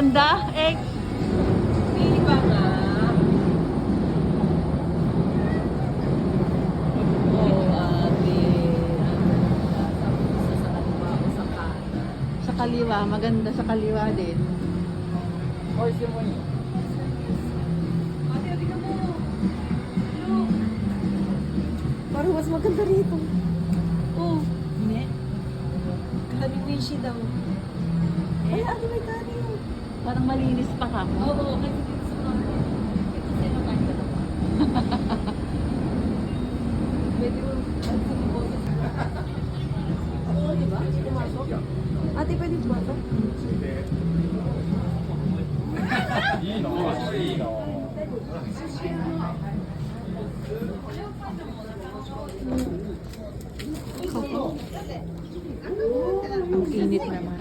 Ganda, eh. Iba nga. Oh, ate. Sa kaliwa o sa kanan. Sa kaliwa, maganda sa kaliwa din. Or si Moni. Ate, ate ka mo. Look. Parang mas maganda rito. Oh. Hindi. Kaniwishi daw. Ay, ate may kani. Parang malinis pa ka mo. Oo, kasi dito sa mga. Ito sila kain ka naman. Pwede mo. Oo, diba? Pumasok. Ate, pwede pumasok? いいのいいの Ang init naman.